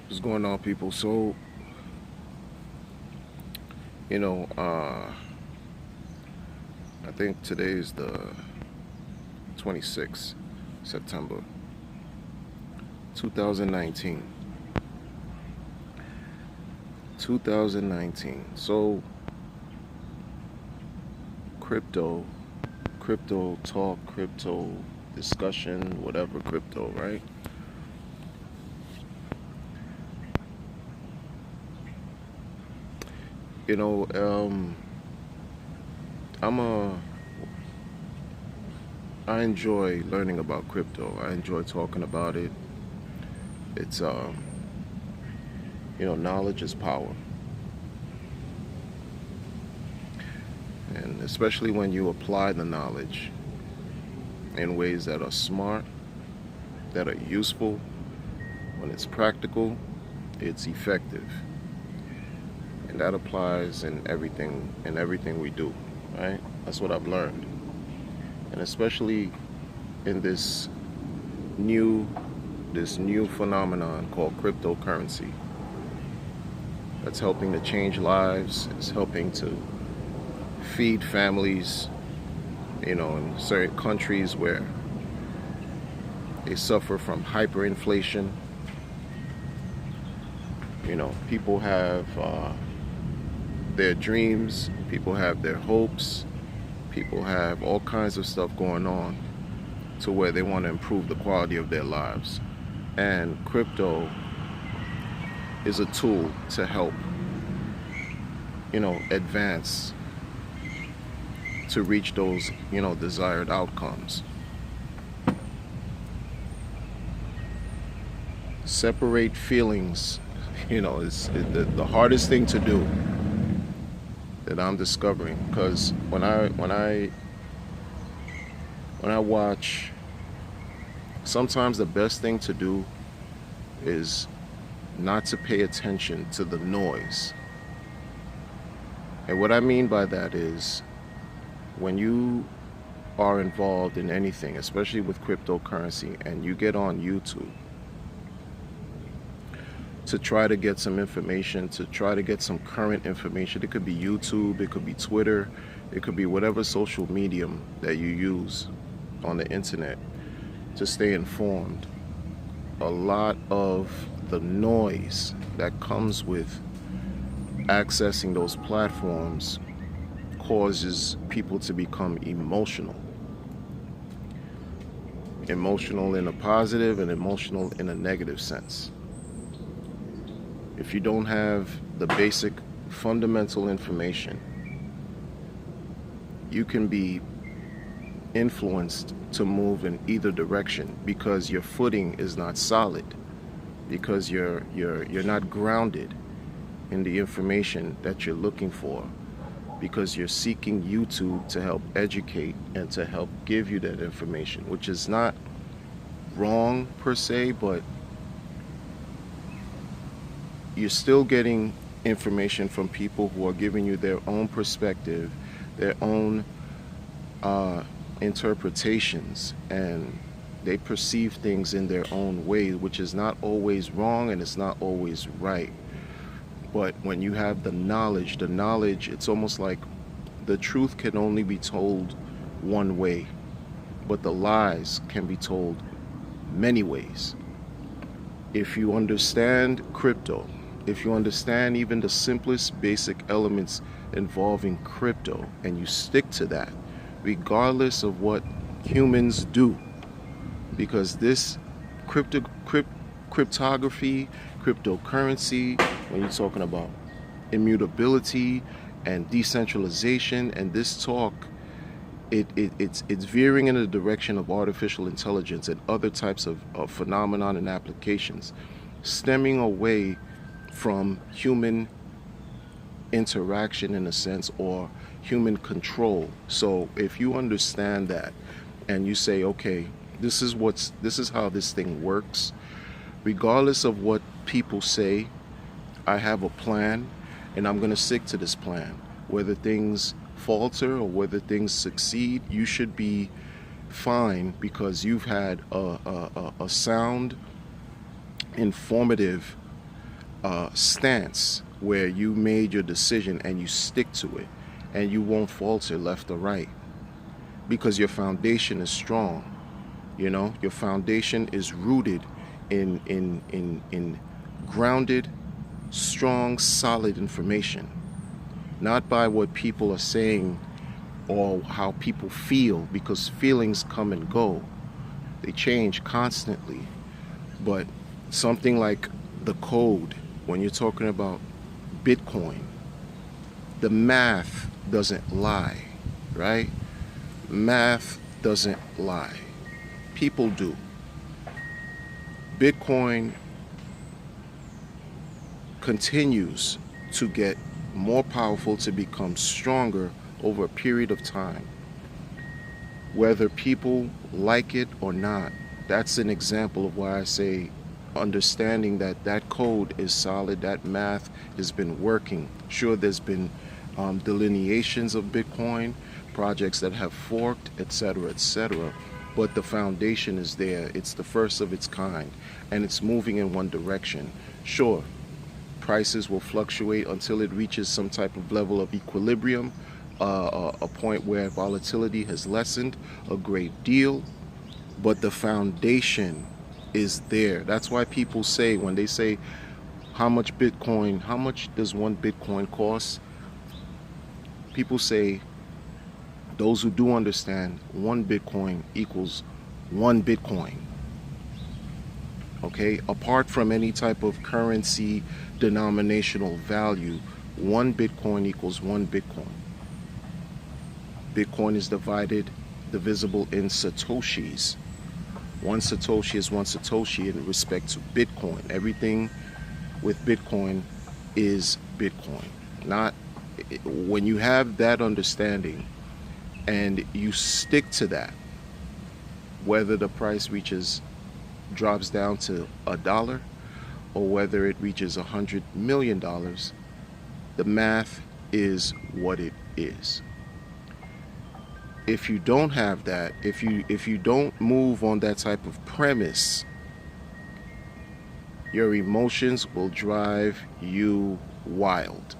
What's going on, people? So, you know, I think today is the 26th September 2019. 2019. So, crypto, crypto talk, crypto discussion, whatever crypto, right? You know, I'm a I enjoy learning about crypto. I enjoy talking about it. It's knowledge is power. And especially when you apply the knowledge in ways that are smart, that are useful, when it's practical, it's effective. And that applies in everything we do, right? That's what I've learned. And especially in new this new phenomenon called cryptocurrency that's helping to change lives, it's helping to feed families, in certain countries where they suffer from hyperinflation. People have their dreams, people have their hopes, people have all kinds of stuff going on to where they want to improve the quality of their lives. And crypto is a tool to help, advance to reach those, desired outcomes. Separate feelings, is the hardest thing to do that I'm discovering, because when I watch, sometimes the best thing to do is not to pay attention to the noise. And what I mean by that is, when you are involved in anything, especially with cryptocurrency, and you get on YouTube to try to get some information, to try to get some current information. It could be YouTube, it could be Twitter, it could be whatever social medium that you use on the internet to stay informed. A lot of the noise that comes with accessing those platforms causes people to become emotional. Emotional in a positive and emotional in a negative sense. If you don't have the basic fundamental information, you can be influenced to move in either direction because your footing is not solid, because you're not grounded in the information that you're looking for, because you're seeking YouTube to help educate and to help give you that information, which is not wrong per se, but you're still getting information from people who are giving you their own perspective, their own interpretations, and they perceive things in their own way, which is not always wrong and it's not always right. But when you have the knowledge, it's almost like the truth can only be told one way, but the lies can be told many ways. If you understand crypto, if you understand even the simplest basic elements involving crypto, and you stick to that, regardless of what humans do, because this cryptography, cryptocurrency, when you're talking about immutability and decentralization, and this talk, it's veering in the direction of artificial intelligence and other types of phenomenon and applications, stemming away from human interaction in a sense, or human control. So if you understand that and you say, okay, this is how this thing works, regardless of what people say, I have a plan and I'm going to stick to this plan. Whether things falter or whether things succeed, you should be fine because you've had a sound, informative stance where you made your decision and you stick to it, and you won't falter left or right, because your foundation is strong. You know, your foundation is rooted in grounded, strong, solid information, not by what people are saying or how people feel, because feelings come and go. They change constantly. But something like the code, when you're talking about Bitcoin, the math doesn't lie, right? Math doesn't lie. People do. Bitcoin continues to get more powerful, to become stronger over a period of time. Whether people like it or not, that's an example of why I say understanding that that code is solid, that math has been working. Sure, there's been delineations of Bitcoin, projects that have forked, etc., etc., but the foundation is there. It's the first of its kind, and it's moving in one direction. Sure, prices will fluctuate until it reaches some type of level of equilibrium, a point where volatility has lessened a great deal, but the foundation is there. That's why people say, when they say how much does one Bitcoin cost? People say, those who do understand, one Bitcoin equals one Bitcoin. Okay, apart from any type of currency denominational value, one Bitcoin equals one Bitcoin. Bitcoin is divisible in Satoshis. One Satoshi is one Satoshi in respect to Bitcoin. Everything with Bitcoin is Bitcoin. Not when you have that understanding and you stick to that, whether the price drops down to $1 or whether it reaches $100 million, the math is what it is. If you don't have that, if you don't move on that type of premise, your emotions will drive you wild.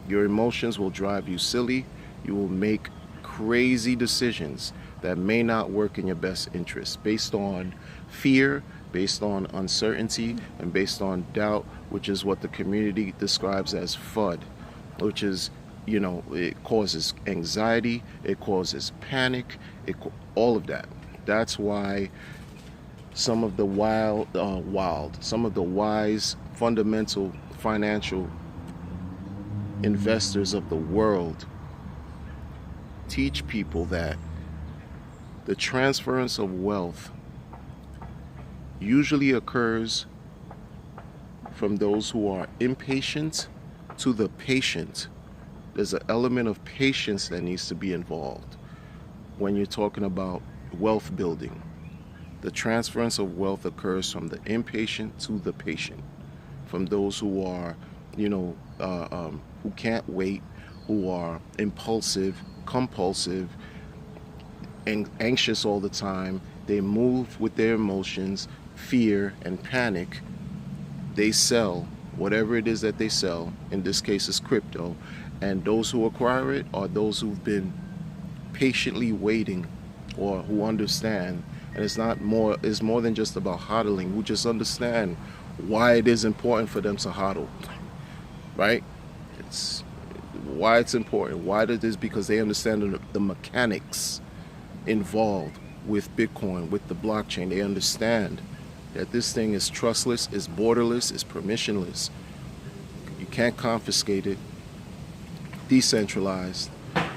Your emotions will drive you silly. You will make crazy decisions that may not work in your best interest, based on fear, based on uncertainty, and based on doubt, which is what the community describes as FUD, which is, you know, it causes anxiety, it causes panic, all of that. That's why some of the some of the wise, fundamental financial investors of the world teach people that the transference of wealth usually occurs from those who are impatient to the patient. There's an element of patience that needs to be involved when you're talking about wealth building. The transference of wealth occurs from the impatient to the patient, from those who are, you know, who can't wait, who are impulsive, compulsive, and anxious all the time. They move with their emotions, fear and panic. They sell whatever it is that they sell. In this case, it's crypto. And those who acquire it are those who've been patiently waiting, or who understand. And it's more than just about hodling, who just understand why it is important for them to hodl, right? It's why it's important. Why it is because they understand the mechanics involved with Bitcoin, with the blockchain. They understand that this thing is trustless, is borderless, is permissionless. You can't confiscate it. Decentralized.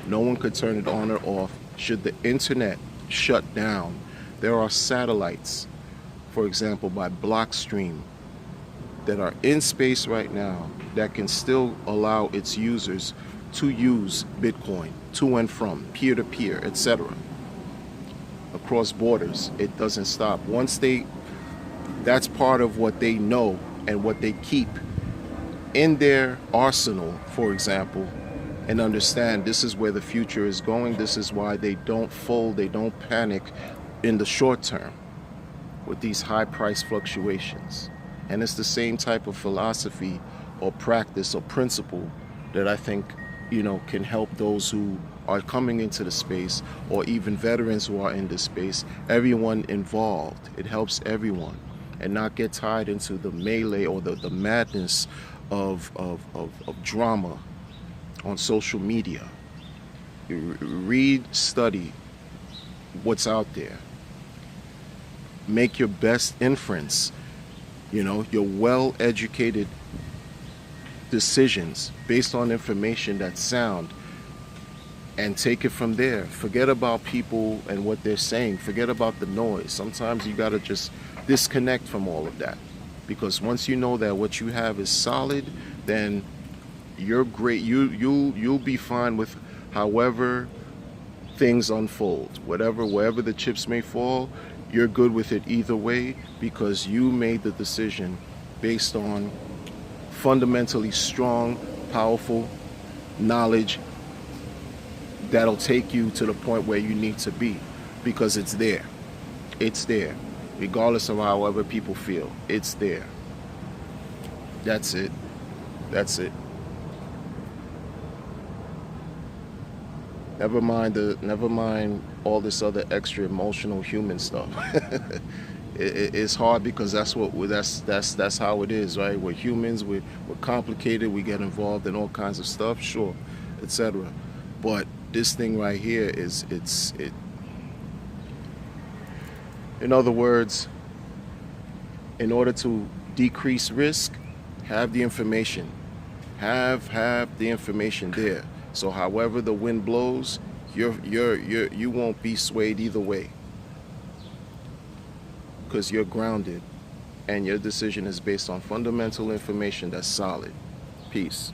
No one could turn it on or off. Should the internet shut down, there are satellites, for example, by Blockstream, that are in space right now that can still allow its users to use Bitcoin to and from, peer-to-peer, etc. Across borders. It doesn't stop. That's part of what they know and what they keep in their arsenal, for example, and understand this is where the future is going. This is why they don't fold, they don't panic in the short term with these high price fluctuations. And it's the same type of philosophy or practice or principle that I think, can help those who are coming into the space, or even veterans who are in this space, everyone involved. It helps everyone, and not get tied into the melee or the madness of drama on social media. You read, study what's out there. Make your best inference, your well-educated decisions based on information that's sound, and take it from there. Forget about people and what they're saying. Forget about the noise. Sometimes you gotta just disconnect from all of that, because once you know that what you have is solid, then you're great. You'll be fine with however things unfold. Wherever the chips may fall, you're good with it either way, because you made the decision based on fundamentally strong, powerful knowledge that'll take you to the point where you need to be, because it's there. It's there. Regardless of however people feel, it's there. That's it. That's it. Never mind all this other extra emotional human stuff. It's hard because that's how it is, right? We're humans. We're complicated. We get involved in all kinds of stuff, sure, etc. But this thing right here is it. In other words, in order to decrease risk, have the information. Have the information there. So however the wind blows, you won't be swayed either way, because you're grounded and your decision is based on fundamental information that's solid. Peace.